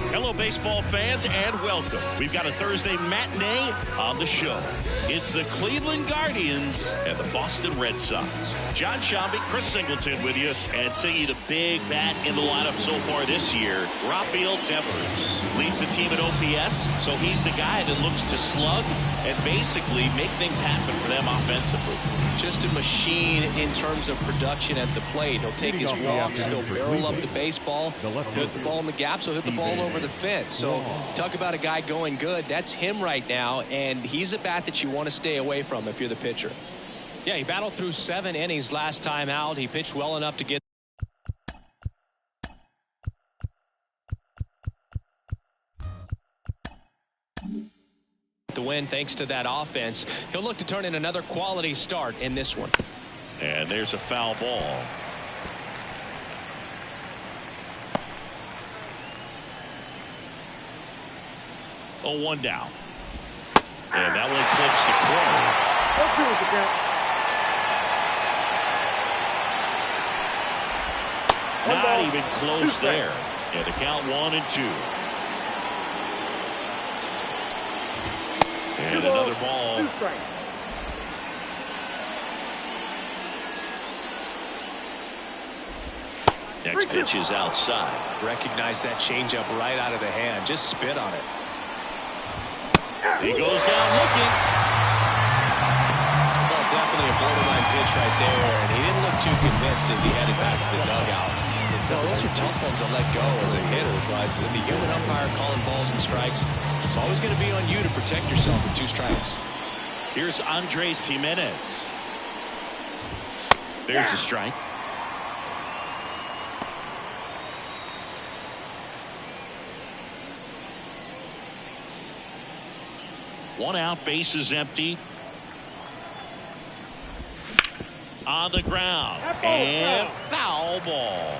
Hello, baseball fans, and welcome. We've got a Thursday matinee on the show. It's the Cleveland Guardians and the Boston Red Sox. John Shambi, Chris Singleton with you, and singing the big bat in the lineup so far this year, Rafael Devers. Leads the team at OPS, so he's the guy that looks to slug and basically make things happen for them offensively. Just a machine in terms of production at the plate. He'll take his walks, he'll barrel up the baseball, hit the ball in the gaps, he'll hit the ball over the fence. So talk about a guy going good. That's him right now, and he's a bat that you want to stay away from if you're the pitcher. Yeah, he battled through 7 innings last time out. He pitched well enough to get the win thanks to that offense. He'll look to turn in another quality start in this one. And there's a foul ball. Oh, 1 down. And that one clips the corner. Not even close there. Yeah, the count 1-2. And another ball. Next pitch is outside. Recognize that changeup right out of the hand. Just spit on it. He goes down looking. Well, definitely a borderline pitch right there, and he didn't look too convinced as he headed back to the dugout. No, those are tough ones to let go as a hitter, but with the human umpire calling balls and strikes, it's always going to be on you to protect yourself with 2 strikes. Here's Andres Jimenez. There's the strike. One out, bases empty. On the ground. And foul ball.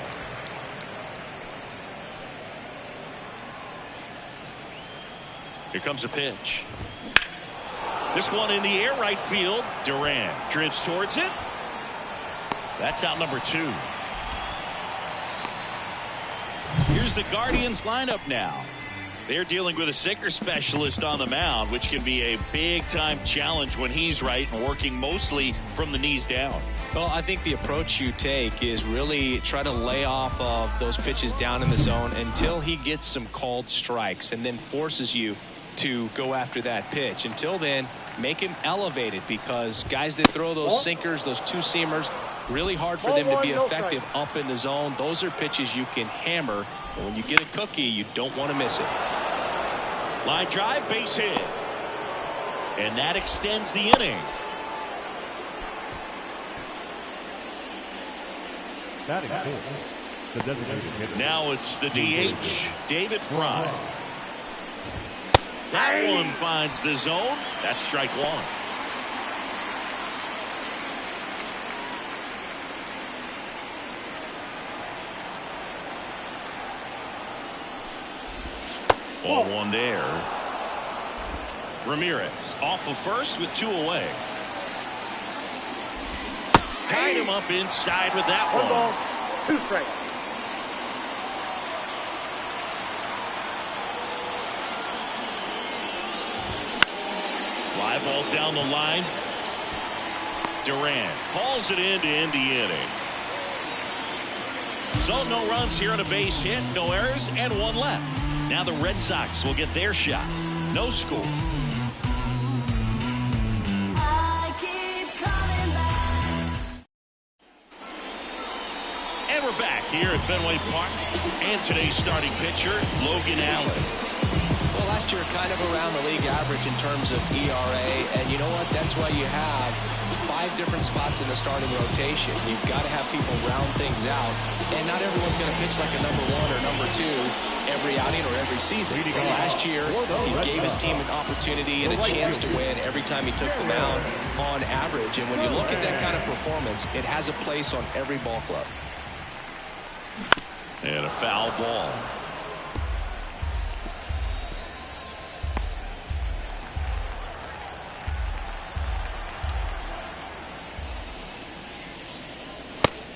Here comes a pitch. This one in the air, right field. Duran drifts towards it. That's out number 2. Here's the Guardians lineup now. They're dealing with a sinker specialist on the mound, which can be a big-time challenge when he's right and working mostly from the knees down. Well, I think the approach you take is really try to lay off of those pitches down in the zone until he gets some called strikes and then forces you to go after that pitch. Until then, make him elevated, because guys that throw those sinkers, those 2-seamers, really hard for them to be effective up in the zone. Those are pitches you can hammer. And when you get a cookie, you don't want to miss it. Line drive, base hit. And that extends the inning. Now it's the DH, David Fry. That one finds the zone. That's strike 1. Ball 1 there. Ramirez off of first with 2 away. Tied him up inside with that one. 1 ball, 2 strikes. Fly ball down the line. Duran hauls it in to end the inning. So no runs here on a base hit, no errors, and 1 left. Now the Red Sox will get their shot. No score. And we're back here at Fenway Park. And today's starting pitcher, Logan Allen. Well, last year kind of around the league average in terms of ERA. And you know what? That's why you have 5 different spots in the starting rotation. You've got to have people round things out. And not everyone's going to pitch like a number 1 or number 2 every outing or every season. But last year, he gave his team an opportunity and a chance to win every time he took the mound on average. And when you look at that kind of performance, it has a place on every ball club. And a foul ball.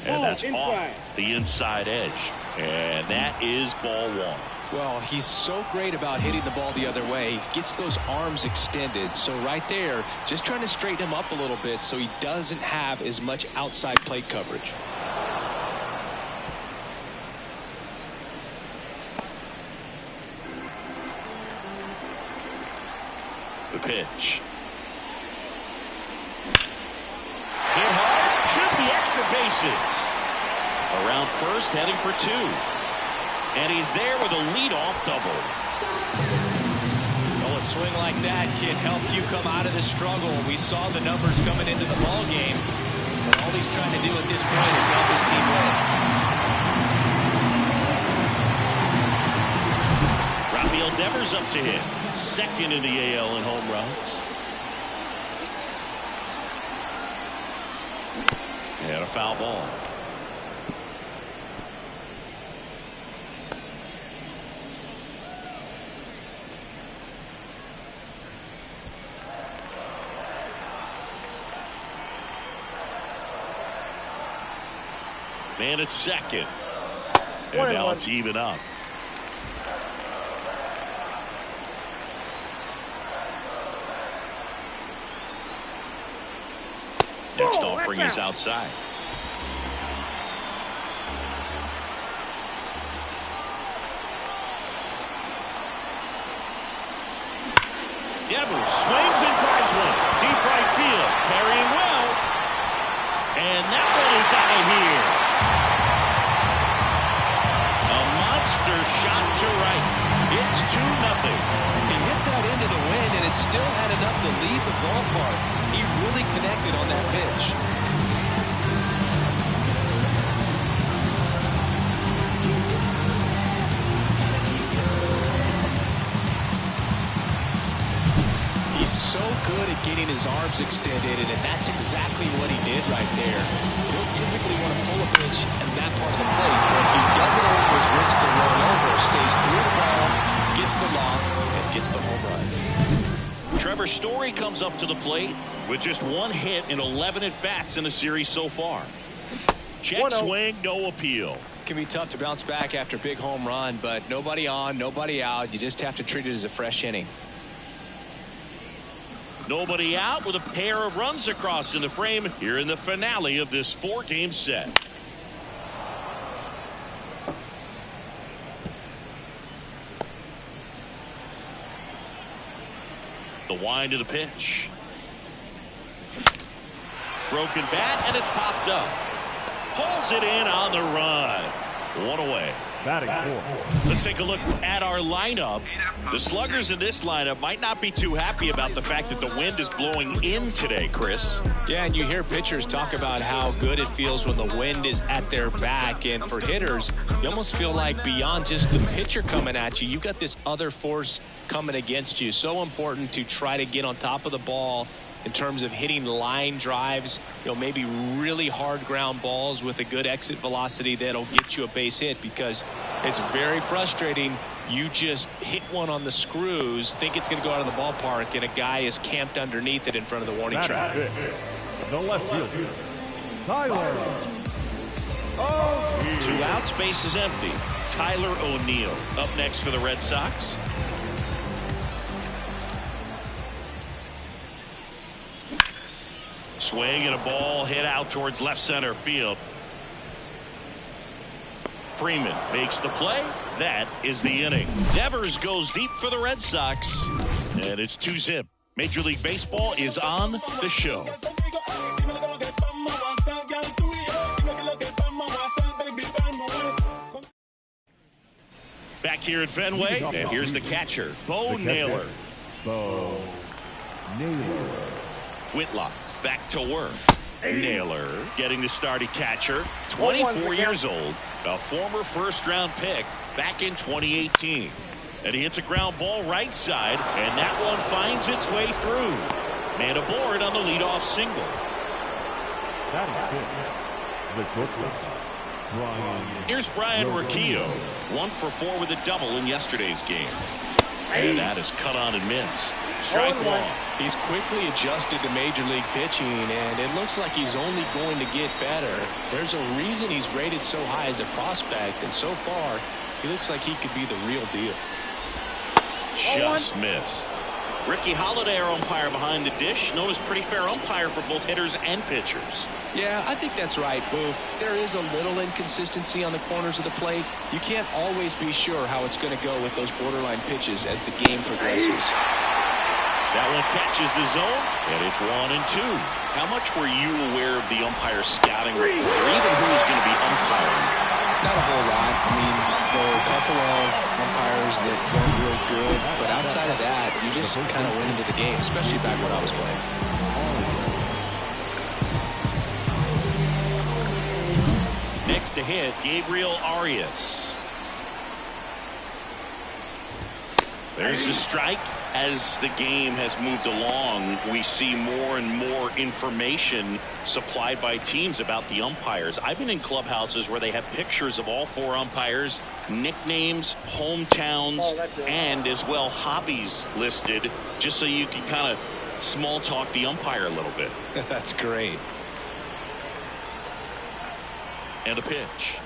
And that's off the inside edge. And that is ball one. Well, he's so great about hitting the ball the other way. He gets those arms extended. So right there, just trying to straighten him up a little bit so he doesn't have as much outside plate coverage. The pitch. Hit hard. Should be extra bases. Around first, heading for two. And he's there with a leadoff double. Well, a swing like that can help you come out of the struggle. We saw the numbers coming into the ball game. And all he's trying to do at this point is help his team win. Rafael Devers up to hit. Second in the AL in home runs. And a foul ball. Man at second. And now it's even up. Next offering is outside. Devers swings and drives one. Deep right field. Carrying well. And that one is out of here. A monster shot to right. It's 2-0. He hit that into the wind, and it still had enough to leave the ballpark. He really connected on that pitch. He's so good at getting his arms extended, and that's exactly what he did right there. You don't typically want to pull a pitch in that part of the plate, but he doesn't allow his wrists to roll over, stays through the ball, gets the lock, and gets the home run. Trevor Story comes up to the plate with just one hit in 11 at-bats in the series so far. Check swing, no appeal. It can be tough to bounce back after a big home run, but nobody on, nobody out. You just have to treat it as a fresh inning. Nobody out with a pair of runs across in the frame here in the finale of this 4-game set. The wind of the pitch. Broken bat, and it's popped up. Pulls it in on the run. One away. Batting fourth. Let's take a look at our lineup. The sluggers in this lineup might not be too happy about the fact that the wind is blowing in today, Chris. Yeah, and you hear pitchers talk about how good it feels when the wind is at their back. And for hitters, you almost feel like beyond just the pitcher coming at you, you've got this other force coming against you. So important to try to get on top of the ball in terms of hitting line drives, maybe really hard ground balls with a good exit velocity that'll get you a base hit, because it's very frustrating. You just hit one on the screws, think it's going to go out of the ballpark, and a guy is camped underneath it in front of the warning track. The left fielder, Tyler. 2 outs, base is empty. Tyler O'Neill up next for the Red Sox. Swing and a ball hit out towards left center field. Freeman makes the play. That is the inning. Devers goes deep for the Red Sox. And it's 2-0. Major League Baseball is on the show. Back here at Fenway, and here's the catcher, Bo Naylor. Bo Naylor. Whitlock back to work. Naylor getting the start at catcher. 24 years old, a former first-round pick back in 2018. And he hits a ground ball right side, and that one finds its way through. Man aboard on the leadoff single. The shortstop, Brian. Here's Brian Urquijo, 1 for 4 with a double in yesterday's game. And that is cut on and missed. Strike one. He's quickly adjusted to Major League pitching, and it looks like he's only going to get better. There's a reason he's rated so high as a prospect, and so far, he looks like he could be the real deal. Just missed. Ricky Holiday, our umpire behind the dish, known as pretty fair umpire for both hitters and pitchers. Yeah, I think that's right, Boo. There is a little inconsistency on the corners of the plate. You can't always be sure how it's going to go with those borderline pitches as the game progresses. That one catches the zone, and it's 1-2. How much were you aware of the umpire scouting report, or even who was going to be umpiring? Not a whole lot. I mean, there were a couple of umpires that weren't real good, but outside of that, you just kind of went into the game, especially back when I was playing. Next to hit, Gabriel Arias. There's the strike. As the game has moved along, we see more and more information supplied by teams about the umpires. I've been in clubhouses where they have pictures of all four umpires, nicknames, hometowns, and as well hobbies listed, just so you can kind of small talk the umpire a little bit. That's great. And a pitch.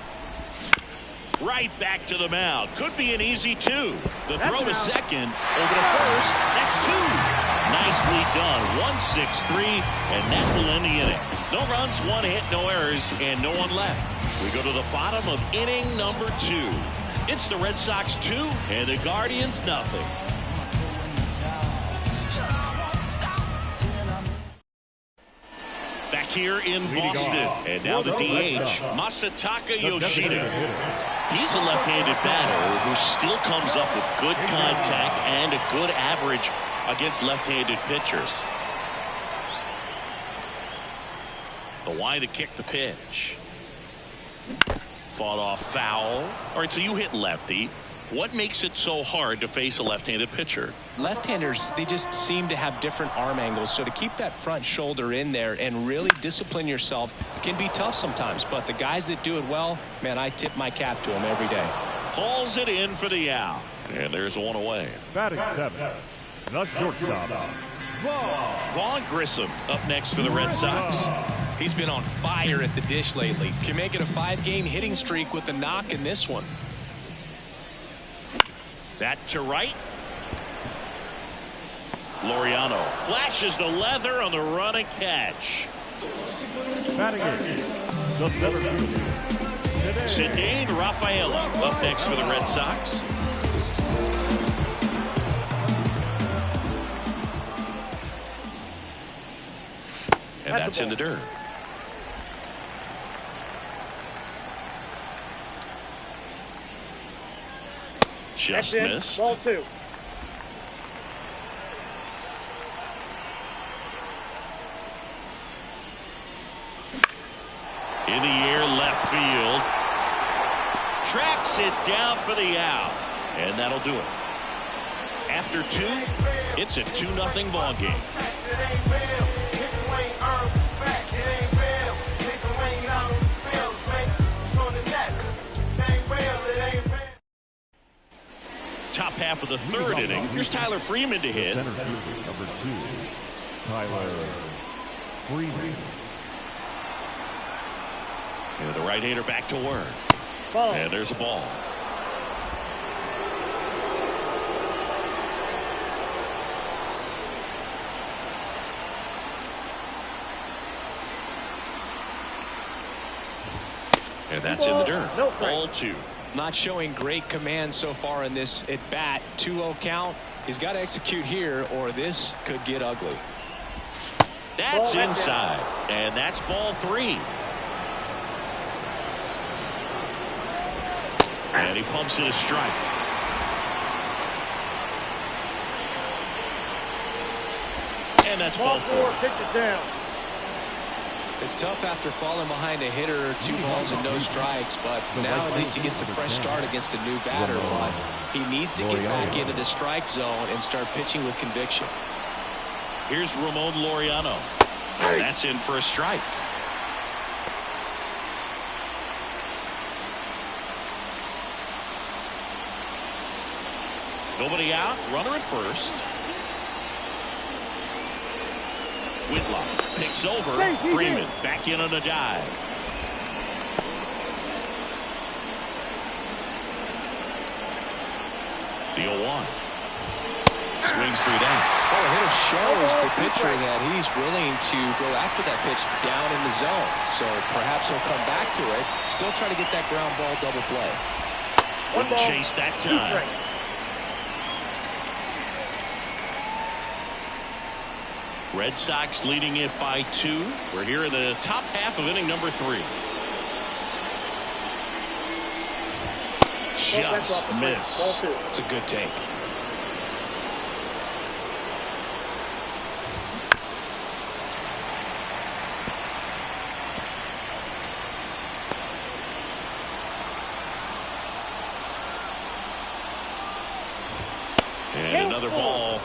Right back to the mound. Could be an easy two. The throw to second. Over to first. That's two. Nicely done. 1-6-3, and that will end the inning. No runs, one hit, no errors, and no one left. We go to the bottom of inning number 2. It's the Red Sox 2 and the Guardians nothing. Back here in Boston, and now the DH, Masataka Yoshida. He's a left-handed batter who still comes up with good contact and a good average against left-handed pitchers. The wide to kick the pitch. Fought off foul. All right, so you hit lefty. What makes it so hard to face a left-handed pitcher? Left-handers, they just seem to have different arm angles, so to keep that front shoulder in there and really discipline yourself can be tough sometimes, but the guys that do it well, man, I tip my cap to them every day. Hauls it in for the out, and there's one away. Batting 7, the shortstop, Vaughn Grissom up next for the Red Sox. He's been on fire at the dish lately. Can make it a 5-game hitting streak with a knock in this one. That to right. Laureano flashes the leather on the run and catch. batting 8, the center fielder, Cedane Rafaela up next for the Red Sox. And that's in the dirt. Just missed. Ball 2. In the air, left field. Tracks it down for the out. And that'll do it. After 2, it's a 2-0 ball game. Top half of the 3rd inning. Here's Tyler Freeman to hit. center fielder, number 2, Tyler Freeman. And the right-hander back to work. And there's a ball. And that's in the dirt. Ball 2. Not showing great command so far in this at-bat. 2-0 count. He's got to execute here or this could get ugly. That's inside. And that's ball 3. And he pumps it a strike. And that's ball 4. Pitch it down. It's tough after falling behind a hitter, 2 balls and no strikes, but now at least he gets a fresh start against a new batter. But he needs to get back into the strike zone and start pitching with conviction. Here's Ramon Laureano. And that's in for a strike. Nobody out. Runner at first. Whitlock picks over. Freeman back in on a dive. The 0-1. Swings through that. Oh, the hitter shows the pitcher that he's willing to go after that pitch down in the zone. So perhaps he'll come back to it. Still trying to get that ground ball double play. Wouldn't chase that time. Red Sox leading it by 2. We're here in the top half of inning number 3. Just missed. It's a good take. And another ball.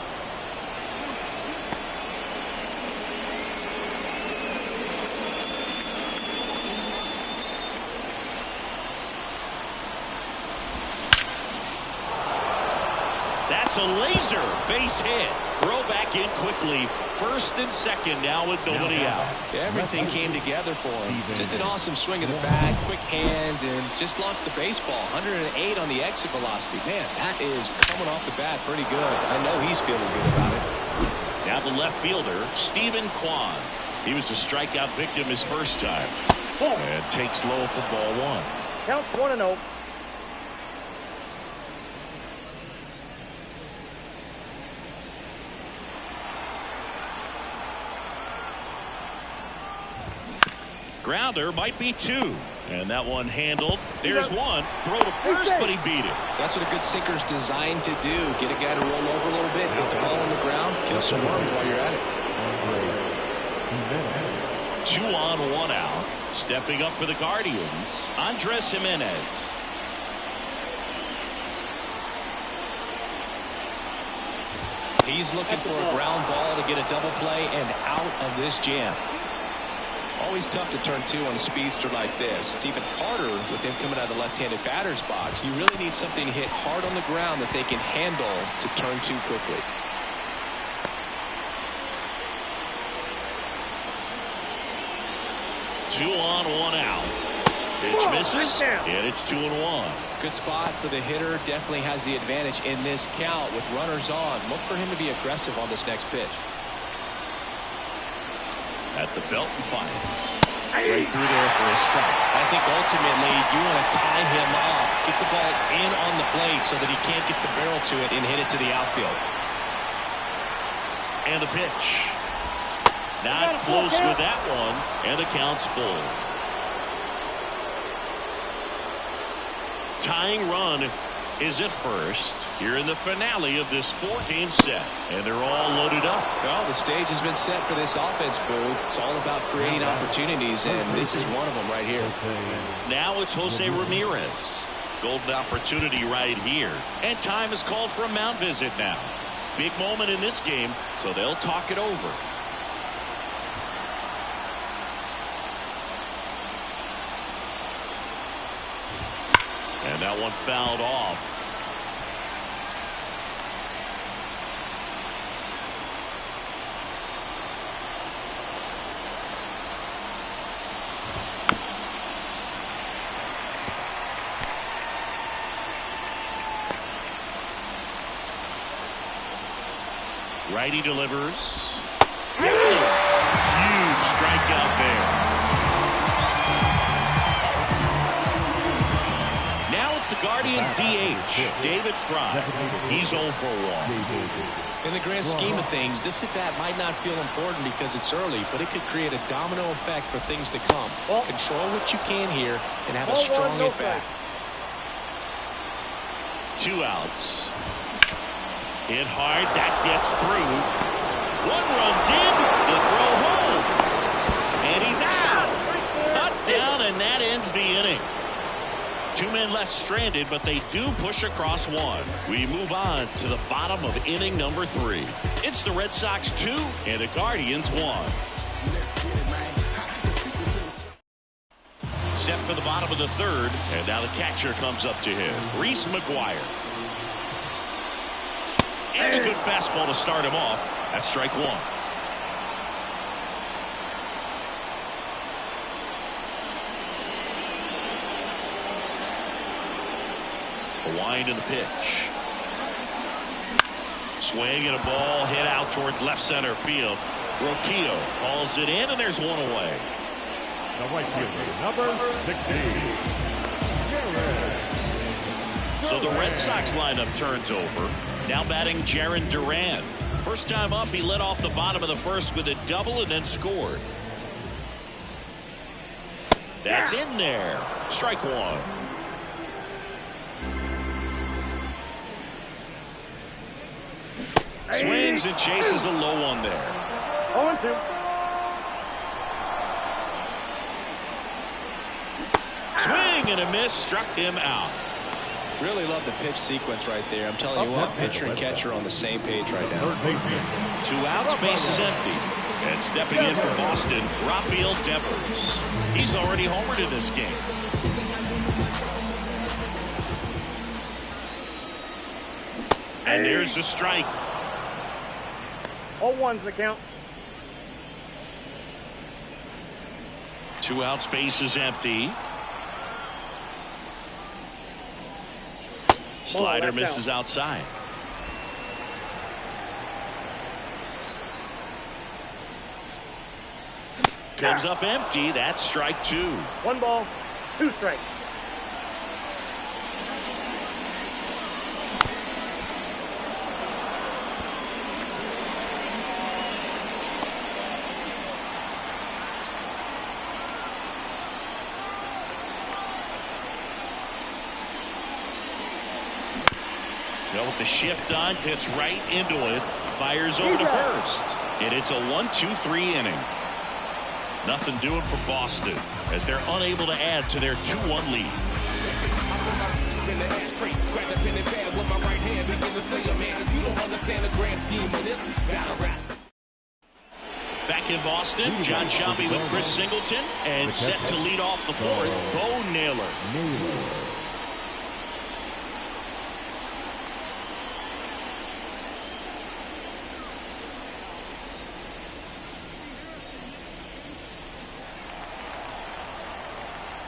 That's a laser base hit. Throw back in quickly. First and second now with nobody out. Everything came together for him. Just an awesome swing of the bat, quick hands, and just launched the baseball. 108 on the exit velocity. Man, that is coming off the bat pretty good. I know he's feeling good about it. Now the left fielder, Stephen Kwan. He was a strikeout victim his first time. And takes low for ball 1. Counts 1-0. Grounder might be 2. And that one handled. There's 1. Throw to first, but he beat it. That's what a good sinker's designed to do. Get a guy to roll over a little bit, hit the ball on the ground, kill some worms while you're at it. 2 on, 1 out. Stepping up for the Guardians, Andres Jimenez. He's looking for a ground ball to get a double play and out of this jam. Always tough to turn 2 on a speedster like this. It's even harder with him coming out of the left-handed batter's box. You really need something to hit hard on the ground that they can handle to turn 2 quickly. Two on, 1 out. Pitch misses, and it's 2-1. Good spot for the hitter. Definitely has the advantage in this count with runners on. Look for him to be aggressive on this next pitch. At the belt and fires. Right through there for a strike. I think ultimately you want to tie him up, get the ball in on the plate so that he can't get the barrel to it and hit it to the outfield. And the pitch. Not close with that one, and the count's full. Tying run is at first here in the finale of this 4-game set, and they're all loaded up. Well, the stage has been set for this offense, Boo. It's all about creating opportunities, and this is one of them right here. Now it's Jose Ramirez. Golden opportunity right here, and time is called for a mound visit now. Big moment in this game, so they'll talk it over. And that one fouled off. Righty delivers. Huge strikeout there. The Guardians DH, David Fry. He's 0 for 1. In the grand scheme of things, this at-bat might not feel important because it's early, but it could create a domino effect for things to come. Control what you can here and have a strong at-bat. 2 outs. Hit hard. That gets through. 1 runs in. The throw home. And he's out. Cut down, and that ends the inning. 2 men left stranded, but they do push across 1. We move on to the bottom of inning number 3. It's the Red Sox 2 and the Guardians 1. Set for the bottom of the 3rd, and now the catcher comes up to him, Reese McGuire. And a good fastball to start him off. That's strike 1. The wind and the pitch. Swing and a ball hit out towards left center field. Rocchio hauls it in, and there's one away. The right fielder, number 16. So the Red Sox lineup turns over. Now batting Jarren Duran. First time up, he led off the bottom of the first with a double and then scored. That's in there. Strike one. Swings and chases a low one there. 0-2. Swing and a miss, struck him out. Really love the pitch sequence right there. I'm telling you what, pitcher and catcher are on the same page right now. 2 outs, base is empty. And stepping in for Boston, Rafael Devers. He's already homered in this game. And there's a strike. 0-1's the count. 2 outs, base is empty. Slider misses outside. Comes up empty. That's strike 2. 1 ball, 2 strikes. With the shift on, hits right into it, fires over to first, and it's a 1-2-3 inning. Nothing doing for Boston as they're unable to add to their 2-1 lead. Back in Boston, John Shelby with Chris Singleton, and set to lead off the fourth, Bo Naylor.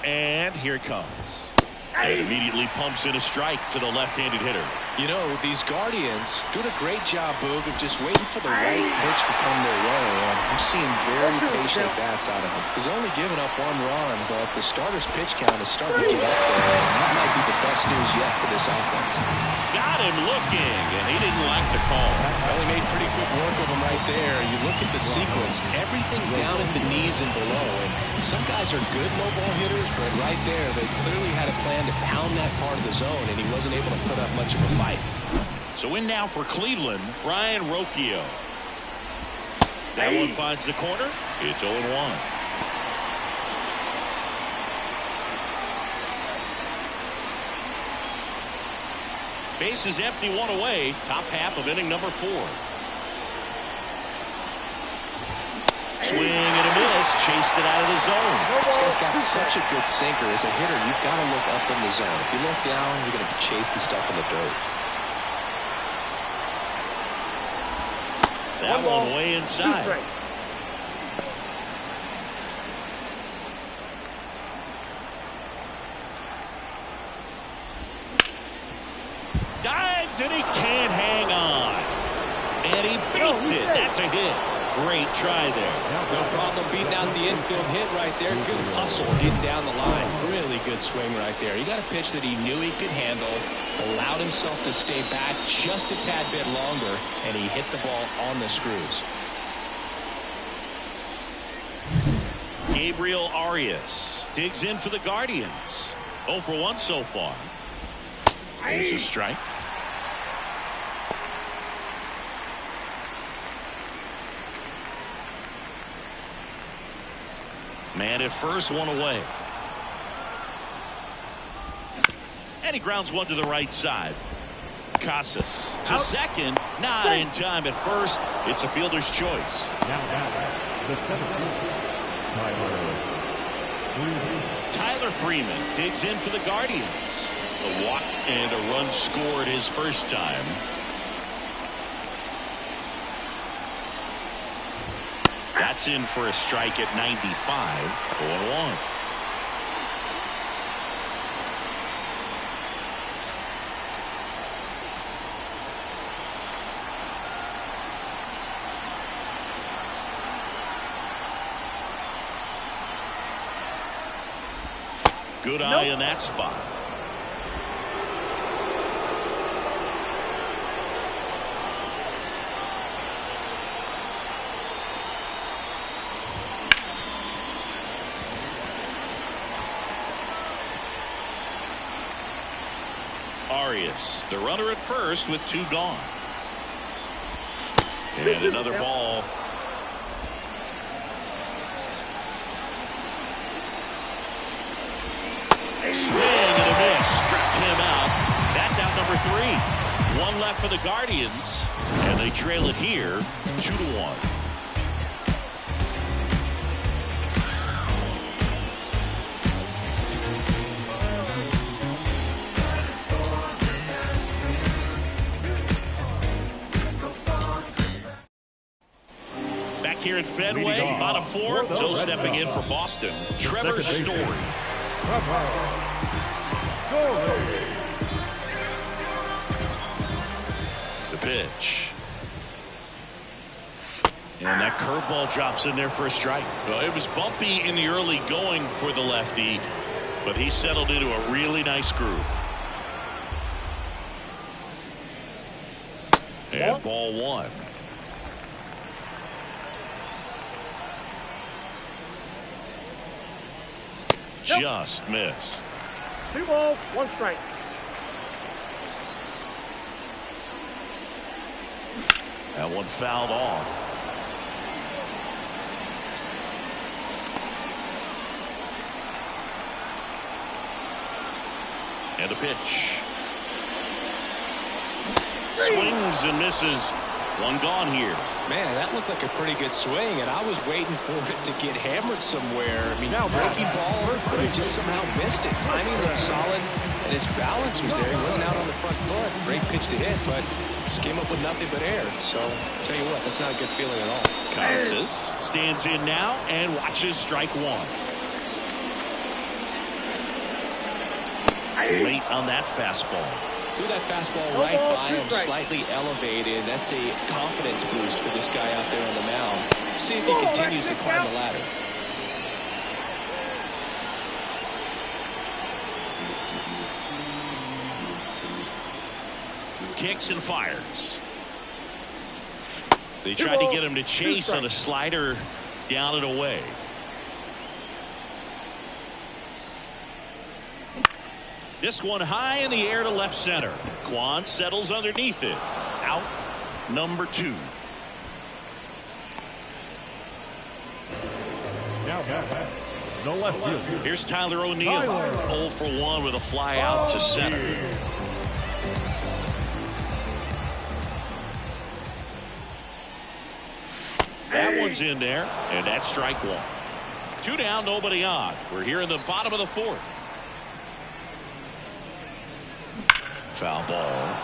And here it comes. And immediately pumps in a strike to the left-handed hitter. You know, these Guardians doing a great job, Boog, of just waiting for the right pitch to come their way. And I'm seeing very patient bats out of him. He's only given up 1 run, but the starter's pitch count is starting to get up there. And that might be the best news yet for this offense. Got him looking, and he didn't like the call. Well, he made pretty quick work of him right there. You look at the sequence, everything down at the knees and below. And some guys are good low ball hitters, but right there, they clearly had a plan to pound that part of the zone, and he wasn't able to put up much of a fight. So in now for Cleveland, Ryan Rocchio. That one finds the corner. It's 0-1. Base is empty, 1 away. Top half of inning number 4. Swing and a miss. Chased it out of the zone. This guy's got such a good sinker. As a hitter, you've got to look up in the zone. If you look down, you're going to be chasing stuff in the dirt. That one way inside. Dives and he can't hang on. And he beats it. That's a hit. Great try there. No problem beating out the infield hit right there. Good hustle getting down the line. Really good swing right there. He got a pitch that he knew he could handle, allowed himself to stay back just a tad bit longer, and he hit the ball on the screws. Gabriel Arias digs in for the Guardians. 0 for 1 so far. There's a strike. Man at first, 1 away. And he grounds one to the right side. Casas to second. Not in time at first. It's a fielder's choice. Now, the center fielder, Tyler Freeman digs in for the Guardians. A walk and a run scored his first time. That's in for a strike at 95. 0-1. Good eye in that spot. Arias, the runner at first with 2 gone. And another ball. Swing and a miss. Struck him out. That's out number 3. 1 left for the Guardians. And they trail it here 2-1. Here at Fenway, bottom 4. So stepping in for Boston, Trevor Story. The pitch. And that curveball drops in there for a strike. Well, it was bumpy in the early going for the lefty, but he settled into a really nice groove. And ball 1. Just missed. 2 balls, 1 strike. That one fouled off. And a pitch. Swings and misses. 1 gone here. Man, that looked like a pretty good swing, and I was waiting for it to get hammered somewhere. I mean, now breaking ball, but he just somehow missed it. Timing looked solid, and his balance was there. He wasn't out on the front foot. Great pitch to hit, but just came up with nothing but air. So, I'll tell you what, that's not a good feeling at all. Casas stands in now and watches strike 1. Late on that fastball. Threw that fastball right by him, slightly elevated. That's a confidence boost for this guy out there on the mound. See if he continues to climb the ladder. Kicks and fires. They tried to get him to chase on a slider down and away. This one high in the air to left center. Kwan settles underneath it. Out number 2. Now no left field. Here's Tyler O'Neill. 0 for 1 with a fly out to center. That one's in there, and that's strike 1. 2 down, nobody on. We're here in the bottom of the 4th. Foul ball.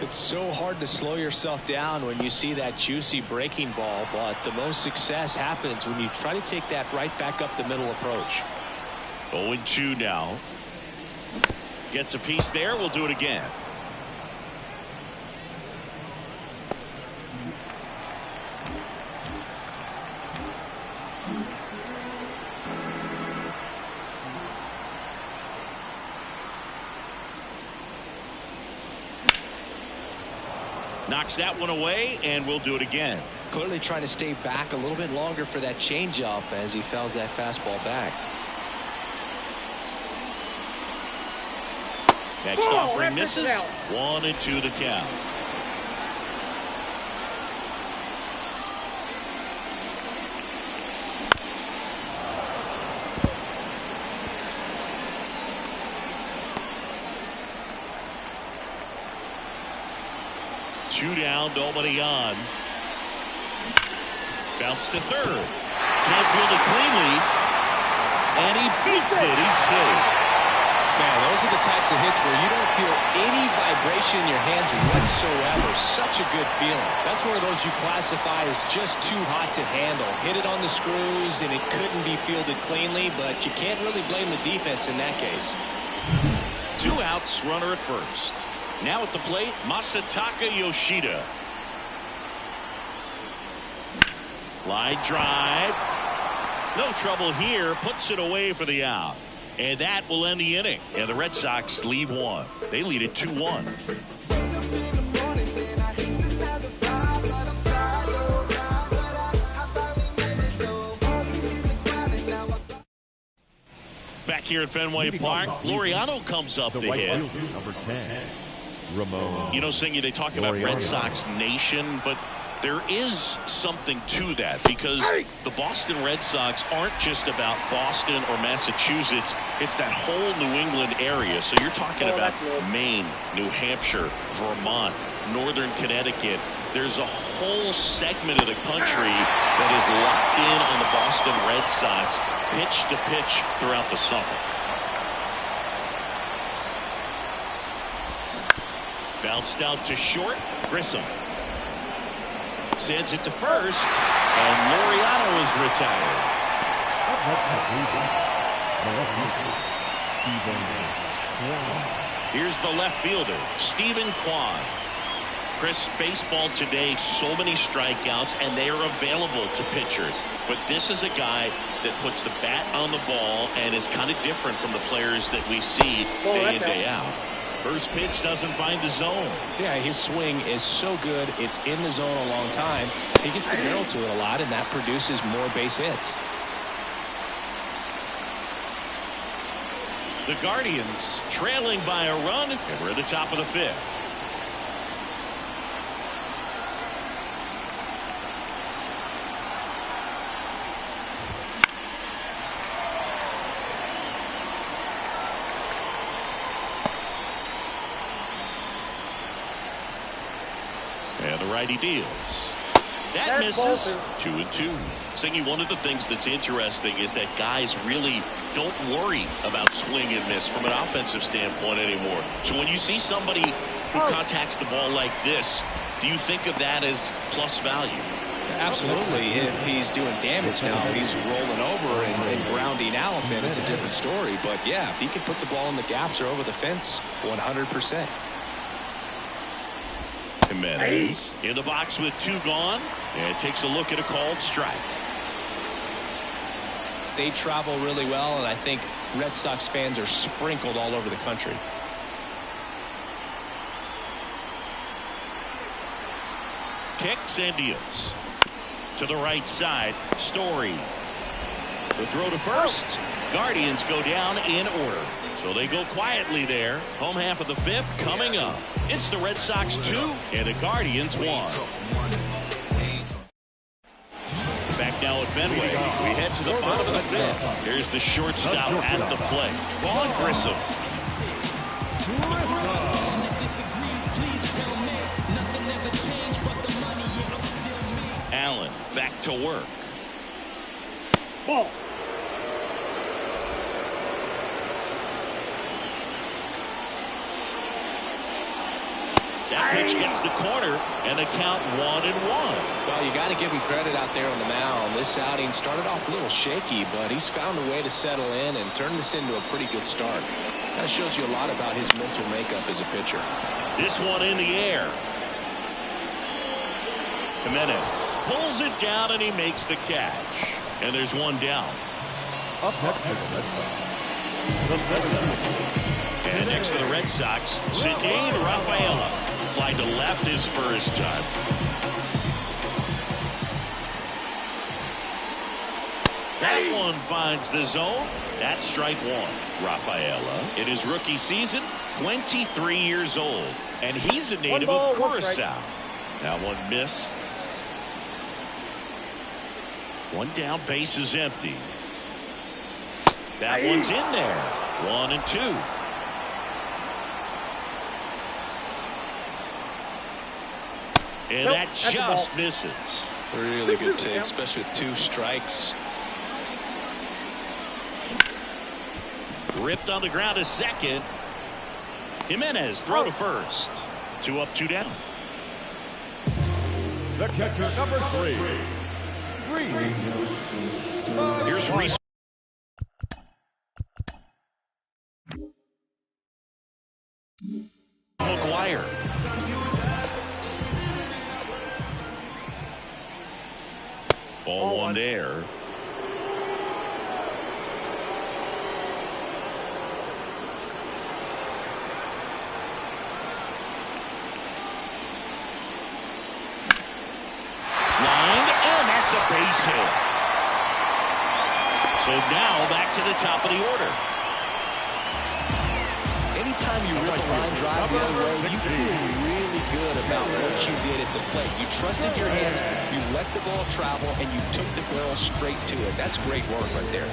It's so hard to slow yourself down when you see that juicy breaking ball, but the most success happens when you try to take that right back up the middle approach. 0-2 now. Gets a piece there. We'll do it again. Knocks that one away, and we'll do it again. Clearly trying to stay back a little bit longer for that changeup as he fouls that fastball back. Next offering misses. 1-2 the count. Two down, nobody on. Bounce to third. Can't field it cleanly. And he beats it. He's safe. Man, those are the types of hits where you don't feel any vibration in your hands whatsoever. Such a good feeling. That's one of those you classify as just too hot to handle. Hit it on the screws, and it couldn't be fielded cleanly, but you can't really blame the defense in that case. 2 outs, runner at first. Now at the plate, Masataka Yoshida. Line drive. No trouble here. Puts it away for the out. And that will end the inning. And the Red Sox lead one. They lead it 2-1. Back here at Fenway Park, Laureano comes up to hit. Number 10, Ramon. You know, Singy, they talk about Red Sox Nation, but there is something to that because the Boston Red Sox aren't just about Boston or Massachusetts. It's that whole New England area. So you're talking about Maine, New Hampshire, Vermont, Northern Connecticut. There's a whole segment of the country that is locked in on the Boston Red Sox pitch to pitch throughout the summer. Bounced out to short. Grissom sends it to first, and Laureano is retired. Here's the left fielder, Stephen Kwan. Chris, baseball today, so many strikeouts, and they are available to pitchers. But this is a guy that puts the bat on the ball and is kind of different from the players that we see day in, day out. First pitch doesn't find the zone. Yeah, his swing is so good. It's in the zone a long time. He gets the barrel to it a lot, and that produces more base hits. The Guardians trailing by a run, and we're at the top of the fifth. And the righty deals. That misses. 2-2. Singy, one of the things that's interesting is that guys really don't worry about swing and miss from an offensive standpoint anymore. So when you see somebody who contacts the ball like this, do you think of that as plus value? Absolutely. If he's doing damage now, if he's rolling over and grounding out, then it's a different story. But yeah, if he can put the ball in the gaps or over the fence, 100%. Jimenez in the box with 2 gone, and takes a look at a called strike. They travel really well, and I think Red Sox fans are sprinkled all over the country. Kicks and deals. To the right side, Story. The throw to first. Guardians go down in order. So they go quietly there. Home half of the fifth coming up. It's the Red Sox 2 and the Guardians 1. Back now at Fenway. We head to the bottom of the fifth. Here's the shortstop at the plate. Vaughn Grissom. Allen back to work. Ball. That pitch gets the corner, and the count 1-1. Well, you got to give him credit out there on the mound. This outing started off a little shaky, but he's found a way to settle in and turn this into a pretty good start. That shows you a lot about his mental makeup as a pitcher. This one in the air. Jimenez pulls it down, and he makes the catch. And there's one down. Up next for the Red Sox. And next for the Red Sox, Ceddanne Rafaela. Fly to left his first time. That one finds the zone. That's strike 1. Rafaela, in his rookie season, 23 years old. And he's a native of Curacao. That one missed. One down, base is empty. That one's in there. 1-2. And that just misses. Really good take, especially with 2 strikes. Ripped on the ground to second. Jimenez throw to first. 2 up, 2 down. The catcher, number 3. Here's Reese. McGuire. Ball 1 there. tail. So now back to the top of the order. Anytime you rip a line drive the other way, you feel really good about what you did at the plate. You trusted your hands, you let the ball travel, and you took the barrel straight to it. That's great work right there.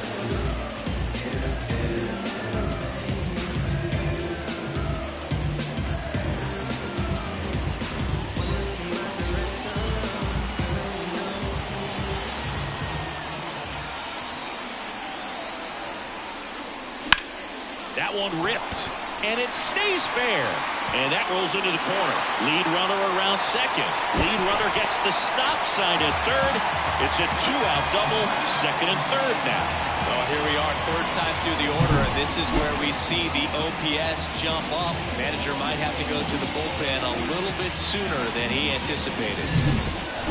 That one ripped, and it stays fair. And that rolls into the corner. Lead runner around second. Lead runner gets the stop sign at third. It's a two-out double, second and third now. So here we are, third time through the order, and this is where we see the OPS jump up. Manager might have to go to the bullpen a little bit sooner than he anticipated.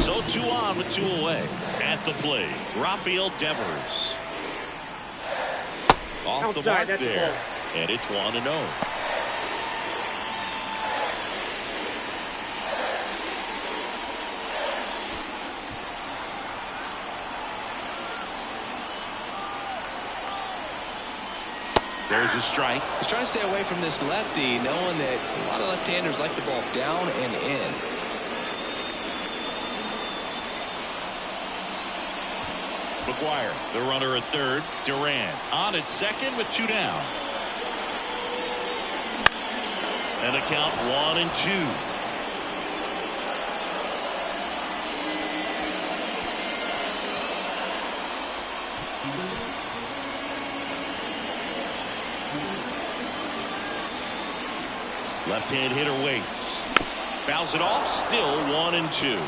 So 2 on with 2 away. At the plate, Rafael Devers. Off the mark there. And it's 1-0. There's a strike. He's trying to stay away from this lefty, knowing that a lot of left-handers like the ball down and in. McGuire, the runner at third. Durant on at second with 2 down. And a count 1-2. Left-hand hitter waits. Fouls it off. Still 1-2.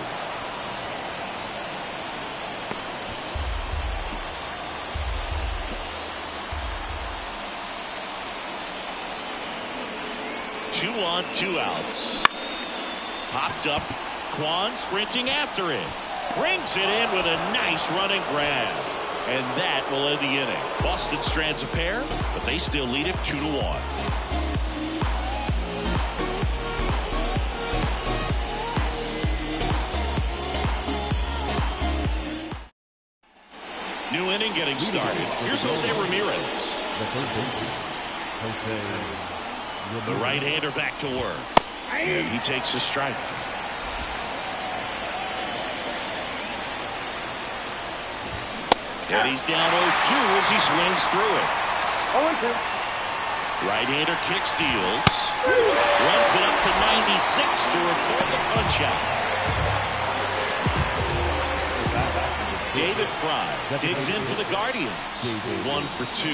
Two on, 2 outs. Popped up. Kwan sprinting after it. Brings it in with a nice running grab. And that will end the inning. Boston strands a pair, but they still lead it 2-1. New inning getting started. Here's Jose Ramirez. The right-hander back to work. And he takes a strike. And he's down 0-2 as he swings through it. 0-2. Right-hander kicks, deals. Runs it up to 96 to record the punch-out. David Fry digs in for the Guardians. 1 for 2.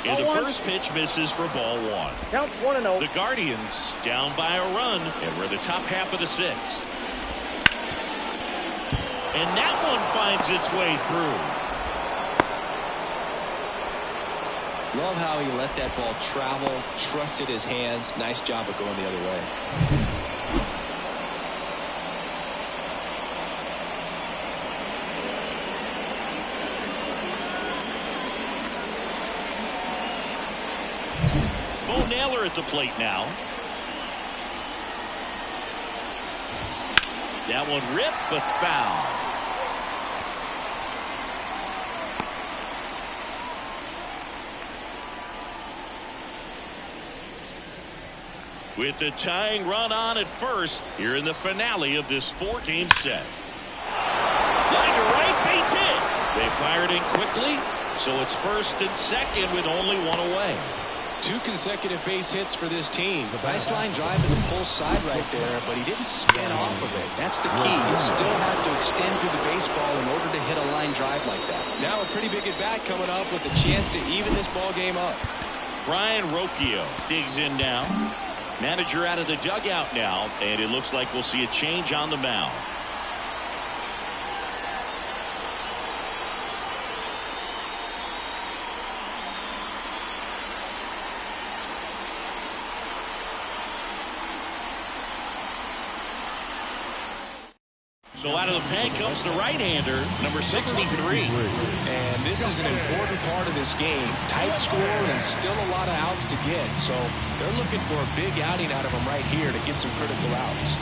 And the first pitch misses for ball 1. Count 1-0. The Guardians down by a run, and we're in the top half of the 6th. And that one finds its way through. Love how he let that ball travel, trusted his hands. Nice job of going the other way. Bo Naylor at the plate now. That one ripped but foul. With the tying run on at first, here in the finale of this 4-game set. Line to right, base hit. They fired in quickly, so it's first and second with only 1 away. 2 consecutive base hits for this team. Nice line drive to the pull side right there, but he didn't spin off of it. That's the key. You still have to extend through the baseball in order to hit a line drive like that. Now a pretty big at bat coming up with a chance to even this ball game up. Brian Rocchio digs in now. Manager out of the dugout now, and it looks like we'll see a change on the mound. So out of the pen comes the right-hander, number 63. And this is an important part of this game. Tight score and still a lot of outs to get. So they're looking for a big outing out of him right here to get some critical outs.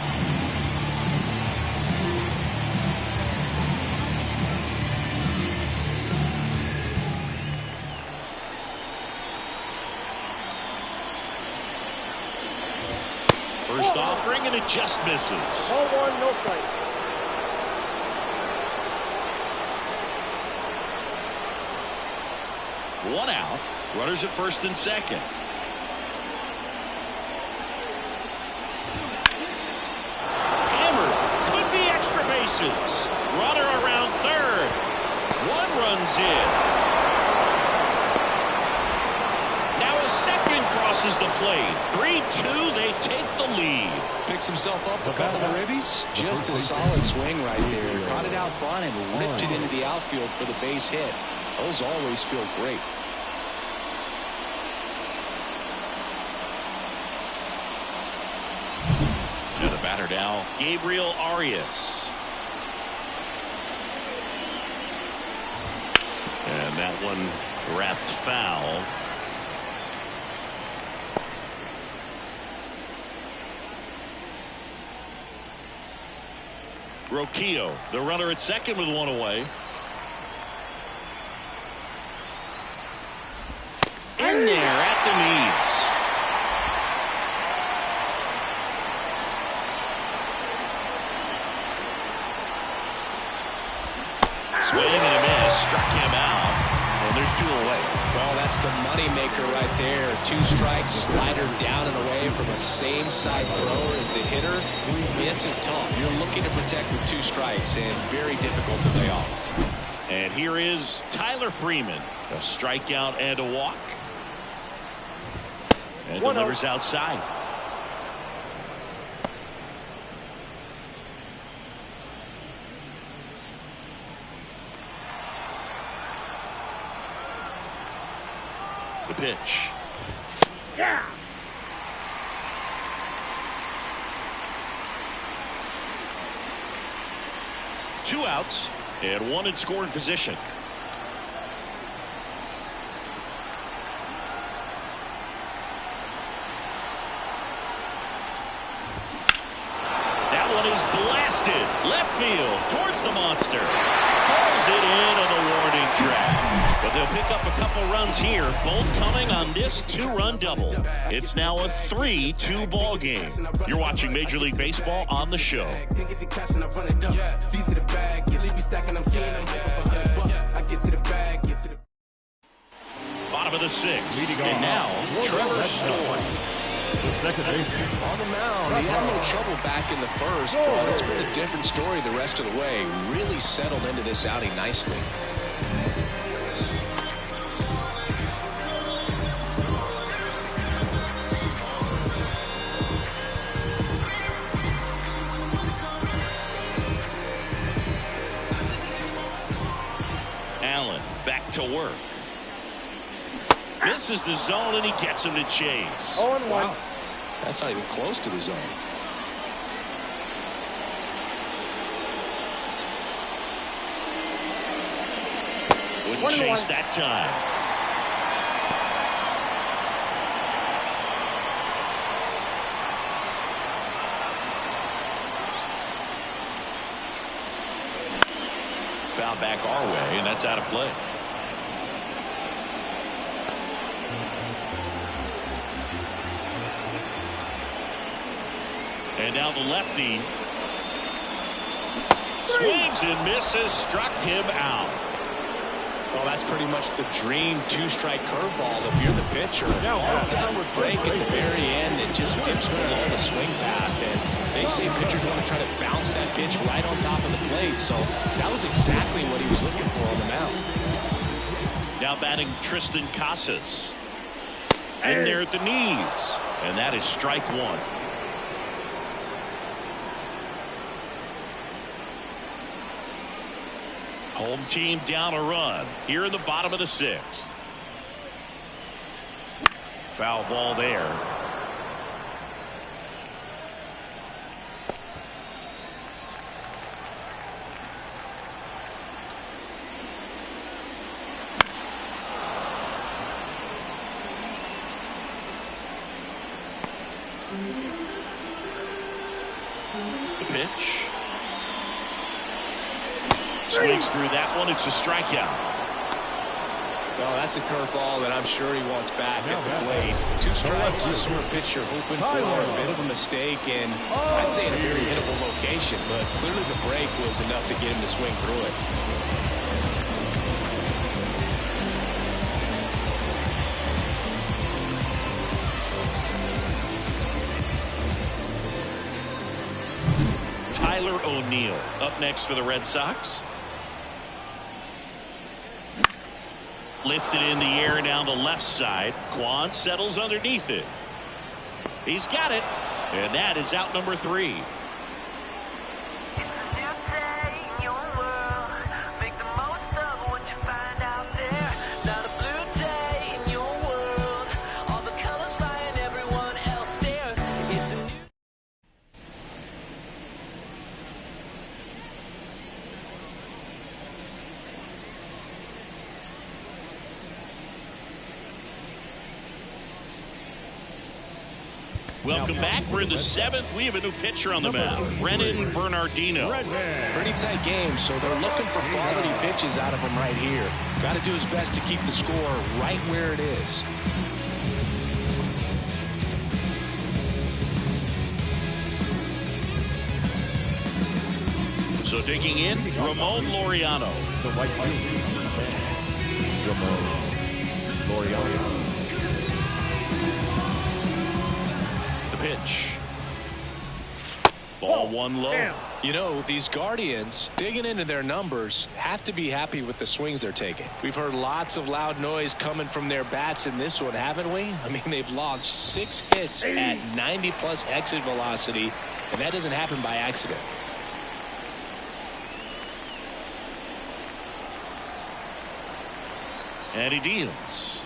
First offering, and it just misses. 0-1, no strike. One out. Runners at first and second. Hammered. Could be extra bases. Runner around third. One runs in. Now a second crosses the plate. 3-2. They take the lead. Picks himself up a couple of ribbies. Just a solid swing right there. Caught it out front and ripped it into the outfield for the base hit. Those always feel great. And the batter now, Gabriel Arias. And that one wrapped foul. Roquillo, the runner at second with one away. In there at the knees. Swing and a miss, struck him out, and there's two away. Well, that's the money maker right there. Two strikes, slider down and away from a same side thrower as the hitter. It's just tough. You're looking to protect with two strikes and very difficult to lay off. And here is Tyler Freeman, a strikeout and a walk. And delivers outside. The pitch. Yeah. Two outs and one in scoring position. That one is blasted left field towards the monster. Pulls it in on the warning track. But they'll pick up a couple runs here, both coming on this two-run double. It's now a 3-2 ball game. You're watching Major League Baseball on the show. Bottom of the sixth, and now Trevor Story. Second baseman. On the mound, he had a little trouble back in the first, but it's been a different story the rest of the way. Really settled into this outing nicely. Allen back to work. This is the zone, and he gets him to chase. 0-1. Wow. That's not even close to the zone. Wouldn't chase that time. Foul back our way, and that's out of play. And now the lefty swings and misses, struck him out. Well, that's pretty much the dream two-strike curveball if you're the pitcher. Downward break at the very end. It just dips below the swing path. And they say pitchers want to try to bounce that pitch right on top of the plate. So that was exactly what he was looking for on the mound. Now batting Tristan Casas. In there at the knees. And that is strike one. Home team down a run here in the bottom of the sixth. Foul ball there. The pitch. Swings through that one. It's a strikeout. Well, that's a curveball that I'm sure he wants back at the plate. 2 strikes, the sort of pitcher hoping for a bit of a mistake, and I'd say in a very hittable location, but clearly the break was enough to get him to swing through it. Tyler O'Neill up next for the Red Sox. Lifted in the air down the left side. Kwan settles underneath it. He's got it. And that is out number 3. Welcome back. We're in the 7th. We have a new pitcher on the mound, Brennan Bernardino. Pretty tight game, so they're looking for quality pitches out of him right here. Got to do his best to keep the score right where it is. So digging in, Ramon Laureano. The right fielder, Ramon Laureano. Pitch. Ball 1 low. You know, these Guardians, digging into their numbers, have to be happy with the swings they're taking. We've heard lots of loud noise coming from their bats in this one, haven't we? I mean, they've logged 6 hits at 90+ exit velocity, and that doesn't happen by accident. And he deals.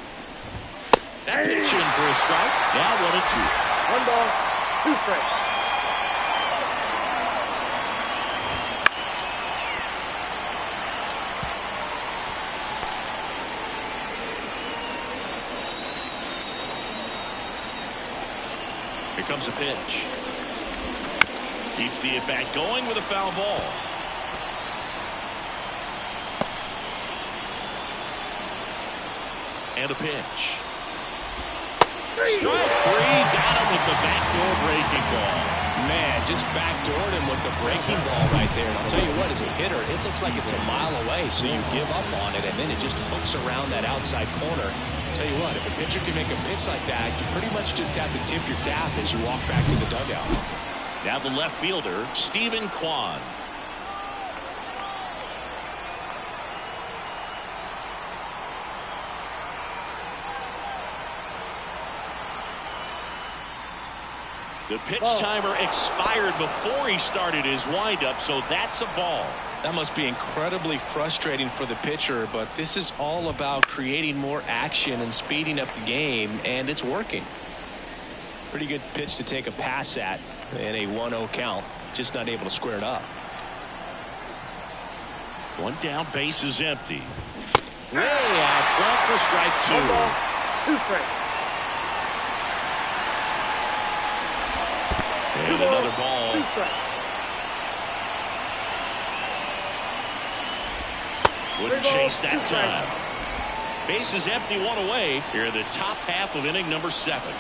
That pitch in for a strike. Now 1-2. 1 ball, 2 strikes. Here comes a pitch. Keeps the at-bat going with a foul ball. And a pitch. Strike 3, got him with the backdoor breaking ball. Man, just backdoored him with the breaking ball right there. And I'll tell you what, as a hitter, it looks like it's a mile away, so you give up on it, and then it just hooks around that outside corner. I'll tell you what, if a pitcher can make a pitch like that, you pretty much just have to tip your cap as you walk back to the dugout. Now the left fielder, Stephen Kwan. The pitch timer expired before he started his windup, so that's a ball. That must be incredibly frustrating for the pitcher, but this is all about creating more action and speeding up the game, and it's working. Pretty good pitch to take a pass at in a 1-0 count. Just not able to square it up. 1 down, base is empty. Way out front for strike 2. 1 ball, 2 strikes. And another ball. 2 strikes. Wouldn't chase that time. Base is empty, 1 away. Here in the top half of inning number 7.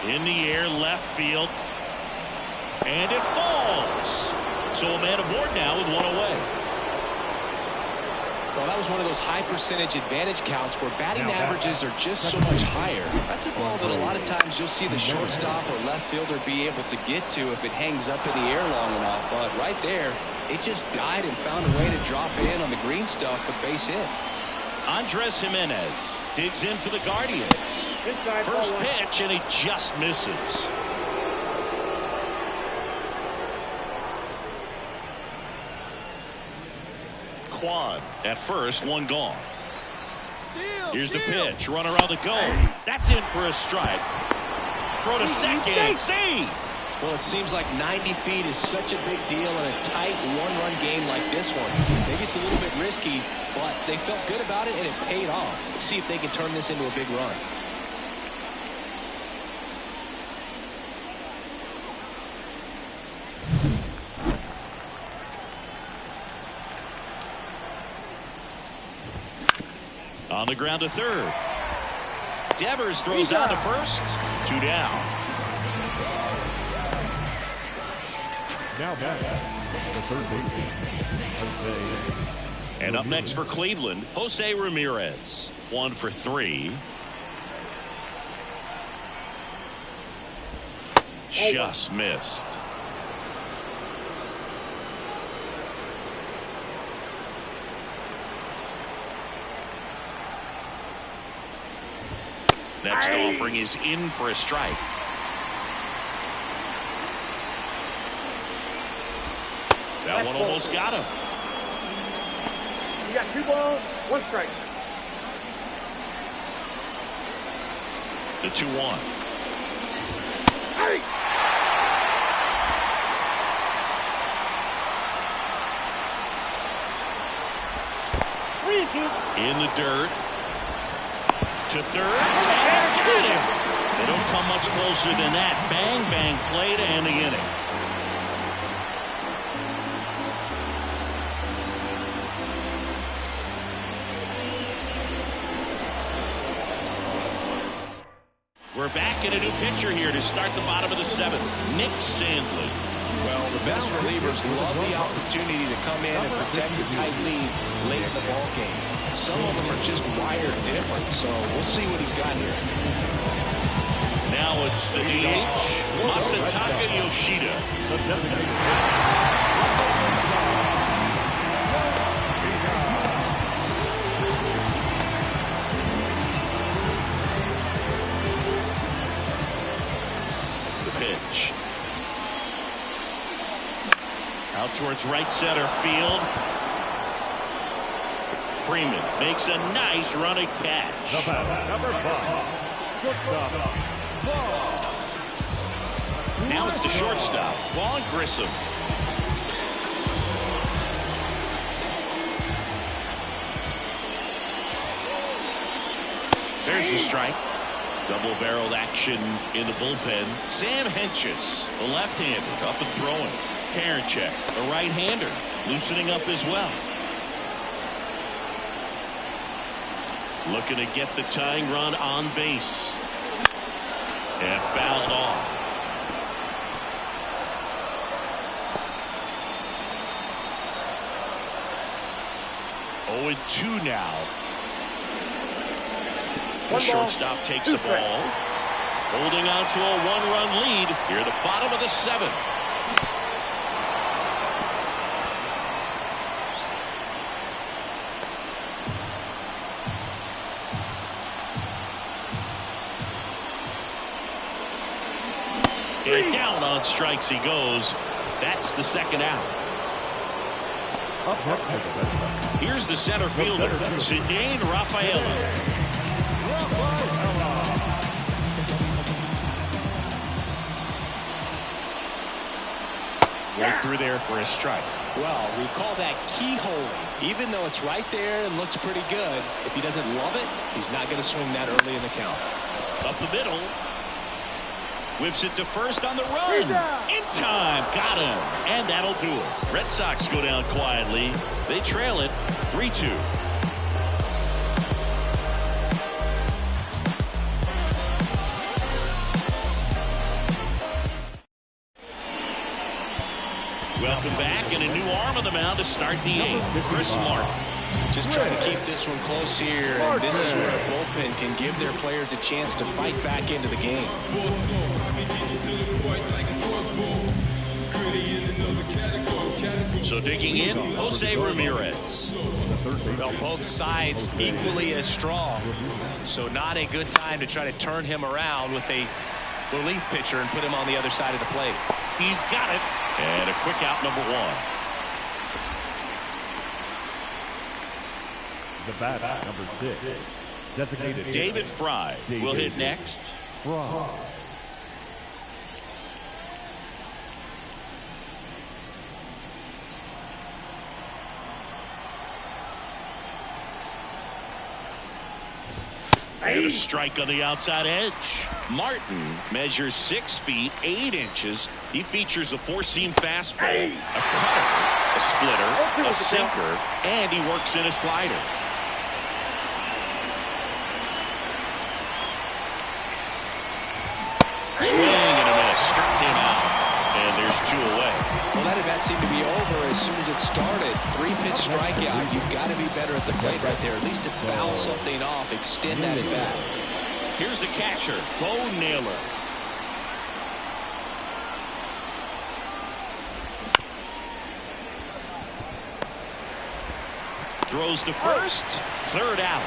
In the air, left field. And it falls. So a man aboard now with 1 away. Well, that was one of those high percentage advantage counts where batting averages are just so much higher. That's a ball that a lot of times you'll see the shortstop or left fielder be able to get to if it hangs up in the air long enough. But right there, it just died and found a way to drop in on the green stuff for base hit. Andres Jimenez digs in for the Guardians. First pitch, and he just misses. Kwan at first, 1 gone. Here's the pitch. Runner on the go. That's in for a strike. Throw to second. Save. Well, it seems like 90 feet is such a big deal in a tight one-run game like this one. Maybe it's a little bit risky, but they felt good about it, and it paid off. Let's see if they can turn this into a big run. On the ground to third. Devers throws out to first. 2 down. Now back the third baseman, Jose. And up next for Cleveland, Jose Ramirez. 1 for 3. Just missed. Next offering is in for a strike. That one almost got him. You got 2 balls, 1 strike. The 2-1. Hey! In the dirt. To third. Got him. They don't come much closer than that. Bang, bang play to end the inning. We're back in a new pitcher here to start the bottom of the 7th. Nick Sandlin. Well, the best relievers love the opportunity to come in and protect the tight lead late in the ball game. Some of them are just wired different, so we'll see what he's got here. Now it's the DH, Masataka Yoshida. The pitch. Out towards right center field. Freeman makes a nice running catch. Number 5, shortstop, Now it's the shortstop, Vaughn Grissom. There's the strike. Double-barreled action in the bullpen. Sam Hentges, the left-hander, up and throwing. Karinchak, the right-hander, loosening up as well. Looking to get the tying run on base. And fouled off. Oh, and 2 now. The shortstop takes the ball. Holding on to a 1-run lead here at the bottom of the 7th. And down on strikes he goes. That's the 2nd out. Here's the center fielder, Zidane Rafaela. Right through there for a strike. Well, we call that keyholing. Even though it's right there and looks pretty good, if he doesn't love it, he's not going to swing that early in the count. Up the middle. Whips it to first on the run. In time. Got him. And that'll do it. Red Sox go down quietly. They trail it 3-2. Welcome back, and a new arm on the mound to start the 8th. Chris Martin. Just trying to keep this one close here, and this is where a bullpen can give their players a chance to fight back into the game. So digging in, Jose Ramirez. Well, both sides equally as strong, so not a good time to try to turn him around with a relief pitcher and put him on the other side of the plate. He's got it. And a quick out, number 1. the bat, number 6, designated David Fry will hit next. Fry. And a strike on the outside edge. Martin measures 6 feet 8 inches. He features a 4-seam fastball, a cutter, a splitter, a sinker, and he works in a slider. Swing and a miss. Struck him out. And there's 2 away. Well, that at-bat seemed to be over as soon as it started. 3-pitch strikeout. You've got to be better at the plate right there. At least to foul something off, extend that at-bat. Here's the catcher, Bo Naylor. Throws to first. 3rd out.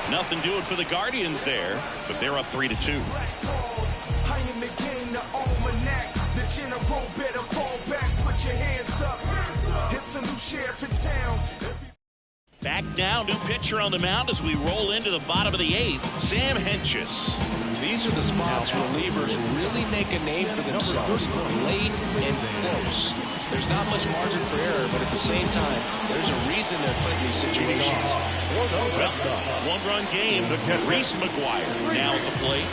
Nothing doing for the Guardians there, but they're up 3-2. Back now, new pitcher on the mound as we roll into the bottom of the 8th, Sam Hentges. These are the spots relievers really make a name for themselves, late and close. There's not much margin for error, but at the same time, there's a reason they're put in these situations. Well, 1-run game. Reese McGuire now at the plate.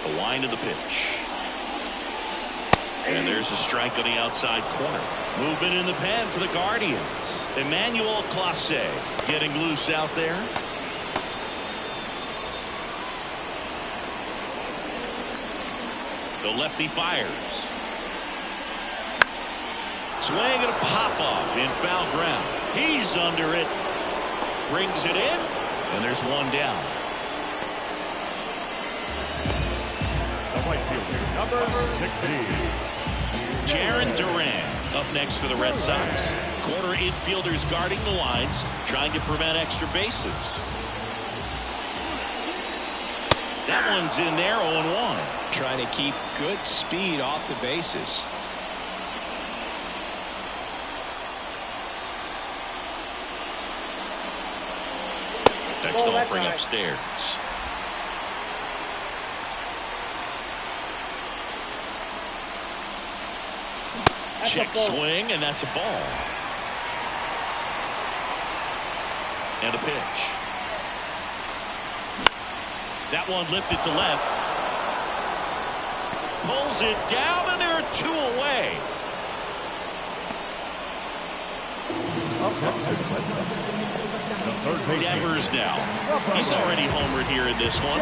The line of the pitch. And there's a strike on the outside corner. Movement in the pen for the Guardians. Emmanuel Clase getting loose out there. The lefty fires. Swing and a pop-up in foul ground. He's under it. Brings it in. And there's 1 down. Number 16. Jarren Duran up next for the Red Sox. Corner infielders guarding the lines, trying to prevent extra bases. That one's in there, 0-1. Trying to keep good speed off the bases. Next offering upstairs. Check swing, and that's a ball. And a pitch. That one lifted to left. Pulls it down, and there are 2 away. Devers now. He's already homered here in this one.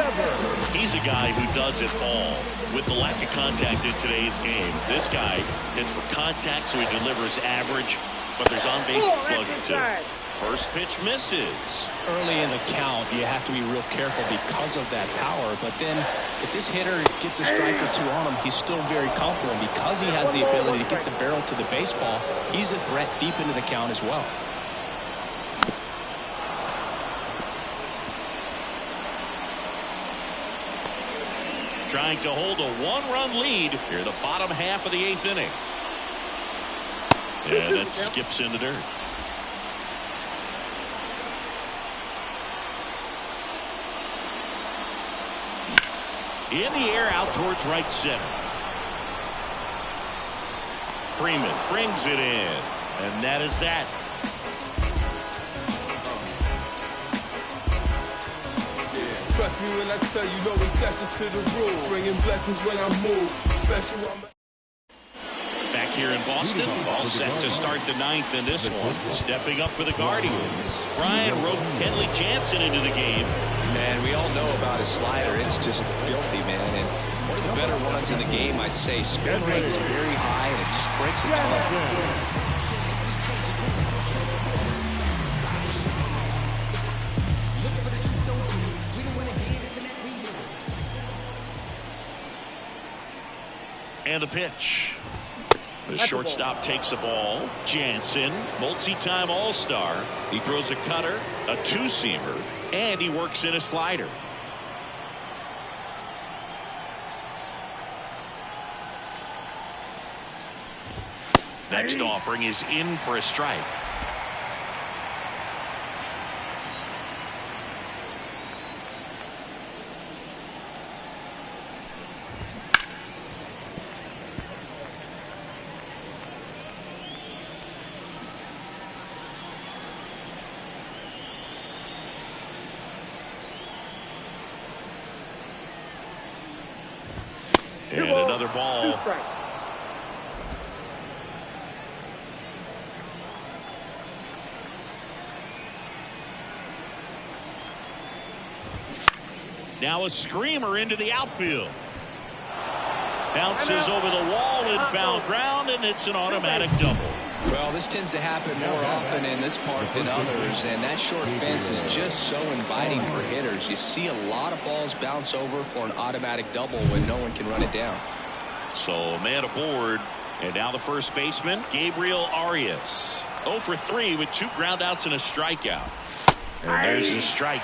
He's a guy who does it all. With the lack of contact in today's game, this guy hits for contact, so he delivers average, but there's on-base slugging too. First pitch misses. Early in the count, you have to be real careful because of that power. But then if this hitter gets a strike or 2 on him, he's still very comfortable. And because he has the ability to get the barrel to the baseball, he's a threat deep into the count as well. Trying to hold a 1-run lead here in the bottom half of the 8th inning. Yeah, that skips in the dirt. In the air out towards right center. Freeman brings it in. And that is that. Trust me when I tell you, no exceptions to the rule. Bringing blessings when I move. Special. Back here in Boston, all set to start the 9th in this one. Stepping up for the Guardians. Ryan roped Kenley Jansen into the game. Man, we all know about his slider. It's just filthy, man. And one of the better ones in the game, I'd say. Spin rate's very high, and it just breaks a ton. And the pitch. The shortstop takes the ball. Jansen, multi-time All-Star. He throws a cutter, a two-seamer, and he works in a slider. Next offering is in for a strike. And another ball. Now a screamer into the outfield. Bounces over the wall and foul ground, and it's an automatic double. Well, this tends to happen more often in this park than others, and that short fence is just so inviting for hitters. You see a lot of balls bounce over for an automatic double when no one can run it down. So a man aboard, and now the first baseman, Gabriel Arias. 0 for 3 with 2 groundouts and a strikeout. And there's the strike.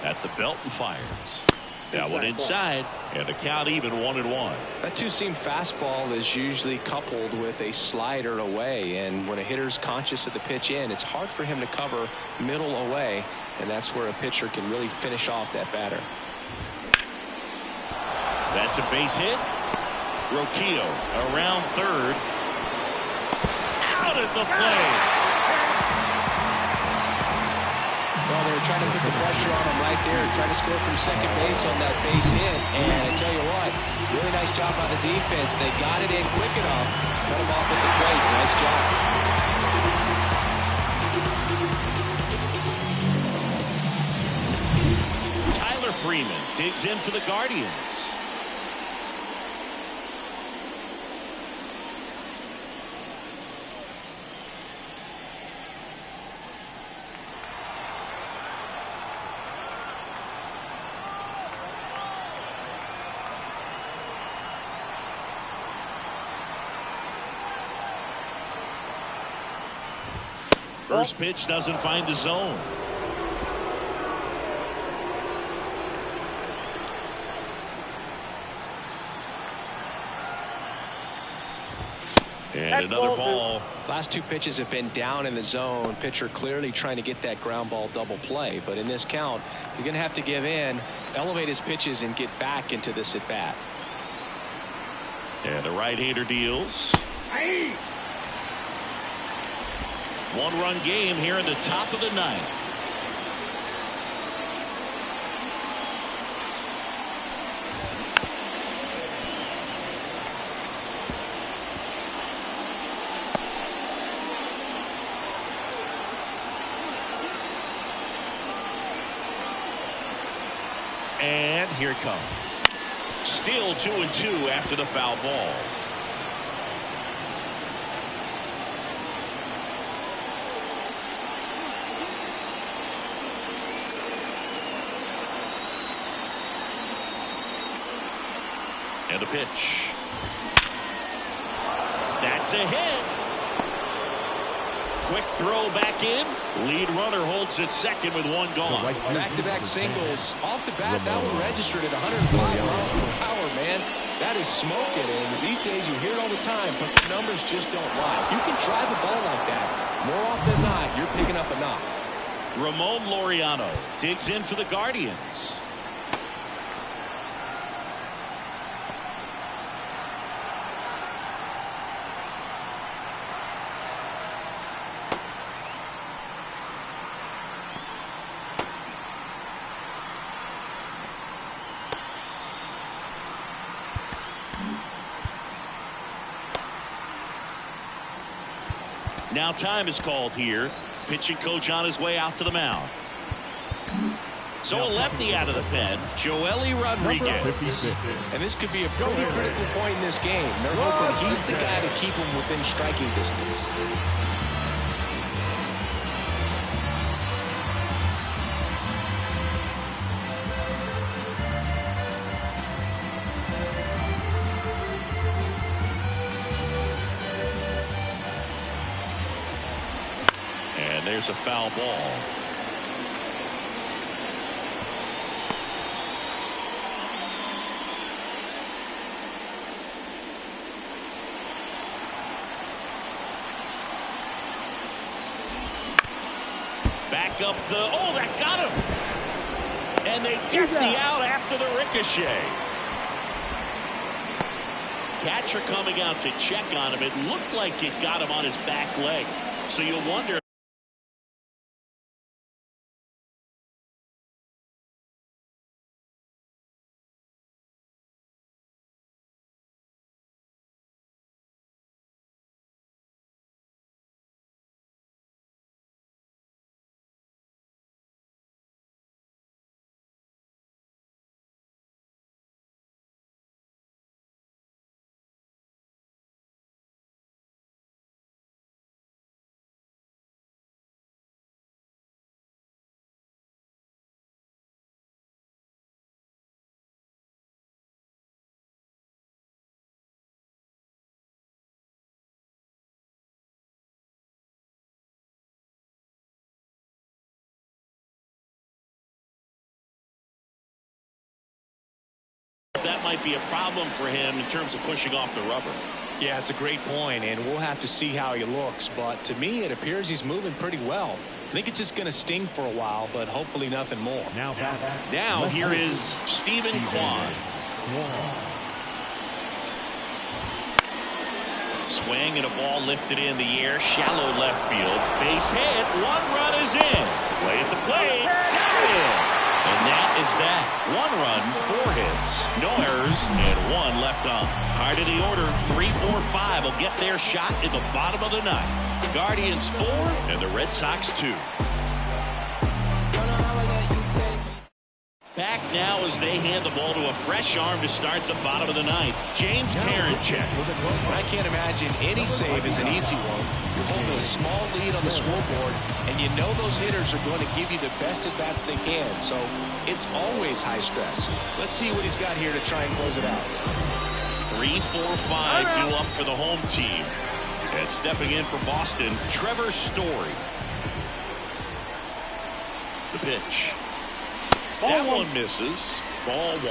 At the belt and fires. That one inside, and the count even 1-1. That two-seam fastball is usually coupled with a slider away, and when a hitter's conscious of the pitch in, it's hard for him to cover middle away, and that's where a pitcher can really finish off that batter. That's a base hit. Roquillo around third. Out at the plate. Well, they were trying to put the pressure on him right there, trying to score from second base on that base hit. And I tell you what, really nice job by the defense. They got it in quick enough. Cut him off at the plate. Nice job. Tyler Freeman digs in for the Guardians. First pitch doesn't find the zone. And another ball. Last 2 pitches have been down in the zone. Pitcher clearly trying to get that ground ball double play. But in this count, he's going to have to give in, elevate his pitches, and get back into this at bat. And the right-hander deals. Aye. 1-run game here in the top of the 9th. And here it comes. Still 2-2 after the foul ball. And the pitch. That's a hit. Quick throw back in. Lead runner holds at second with 1 gone. Back-to-back singles. Off the bat, that one registered at 105 miles per hour, man. That is smoking, and these days you hear it all the time, but the numbers just don't lie. You can drive a ball like that. More often than not, you're picking up a knock. Ramon Laureano digs in for the Guardians. Now time is called here. Pitching coach on his way out to the mound. So a lefty out of the pen, Joely Rodriguez. And this could be a pretty critical point in this game. They're hoping he's the guy to keep him within striking distance. And there's a foul ball. Back up the, oh, that got him. And they get the out after the ricochet. Catcher coming out to check on him. It looked like it got him on his back leg. So you'll wonder. That might be a problem for him in terms of pushing off the rubber. Yeah, it's a great point, and we'll have to see how he looks. But to me, it appears he's moving pretty well. I think it's just going to sting for a while, but hopefully nothing more. Now here is Stephen Kwan. Swing and a ball lifted in the air, shallow left field. Base hit, one run is in. Play at the plate, got it. And that is that. 1 run, 4 hits, no errors, and 1 left on. High to the order, 3, 4, 5 will get their shot in the bottom of the 9th. Guardians 4 and the Red Sox 2. Back now as they hand the ball to a fresh arm to start the bottom of the 9th. James Karinchak. I can't imagine any save is an easy one. You're holding a small lead on the scoreboard, and you know those hitters are going to give you the best at-bats they can. So it's always high stress. Let's see what he's got here to try and close it out. 3, 4, 5 due up for the home team. And stepping in for Boston, Trevor Story. The pitch. That one misses. Ball 1.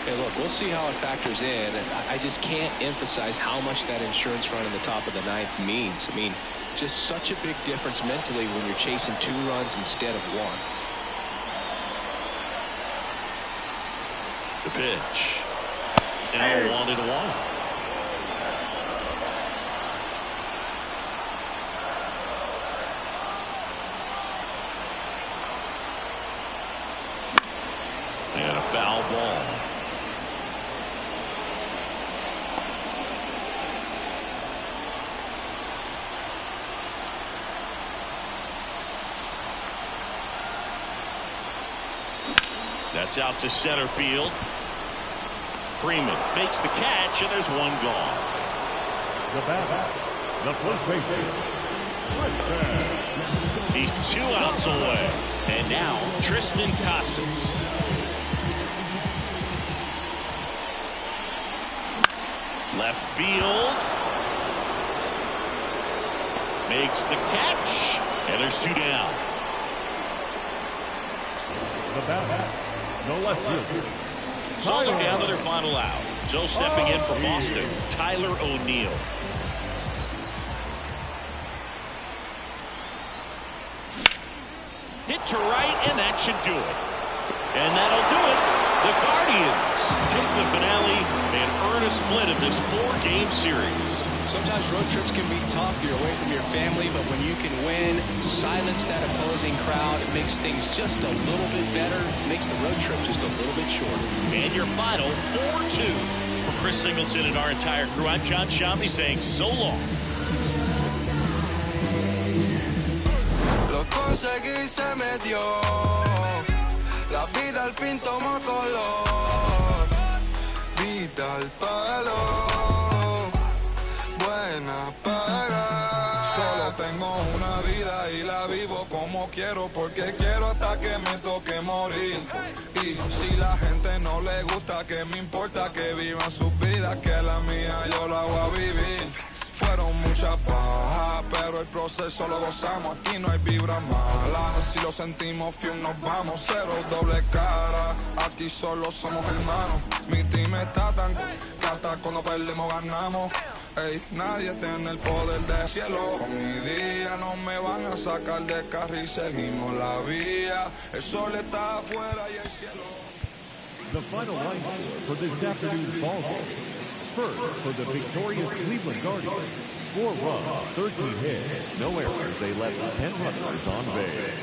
Hey, look, we'll see how it factors in. I just can't emphasize how much that insurance run in the top of the 9th means. I mean, just such a big difference mentally when you're chasing 2 runs instead of 1. The pitch. Now 1-1. And a foul ball. That's out to center field. Freeman makes the catch, and there's 1 gone. The bat, the first baseman. He's 2 outs away. And now Tristan Casas. Left field. Makes the catch. And there's 2 down. The bat, the left field. So they're down to their final out. So stepping in for Boston, Tyler O'Neill. Hit to right, and that should do it. And that'll do it. The Guardians take the finale and earn a split of this 4-game series. Sometimes road trips can be tough. You're away from your family, but when you can win, silence that opposing crowd, it makes things just a little bit better, makes the road trip just a little bit shorter. And your final 4-2 for Chris Singleton and our entire crew. I'm John Shamley saying so long. Lo conseguí, se me dio. La vida al fin toma color. Vida al palo. Buena paga. Solo tengo una vida y la vivo como quiero, porque quiero hasta que me toque morir. Y si la gente no le gusta, que me importa que vivan sus vidas, que la mía yo la voy a vivir. Fueron muchas bajas, pero el proceso lo gozamos. Aquí no hay vibra mala. Si lo sentimos, fium, nos vamos. Cero doble cara. Aquí solo somos hermanos. Mi team está tan cata. Cuando perdemos, ganamos. Ey, nadie tiene el poder del cielo. Con mi día no me van a sacar de carril. Seguimos la vía. El sol está afuera y el cielo. The final line score for this afternoon's ball game. First, for the victorious Cleveland Guardians, 4 runs, 13 hits, no errors. They left 10 runners on base.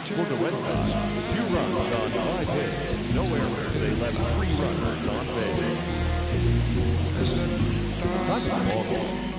For the Red Sox, 2 runs on 5 hits, no errors. They left 3 runners on base. Time for the ball game.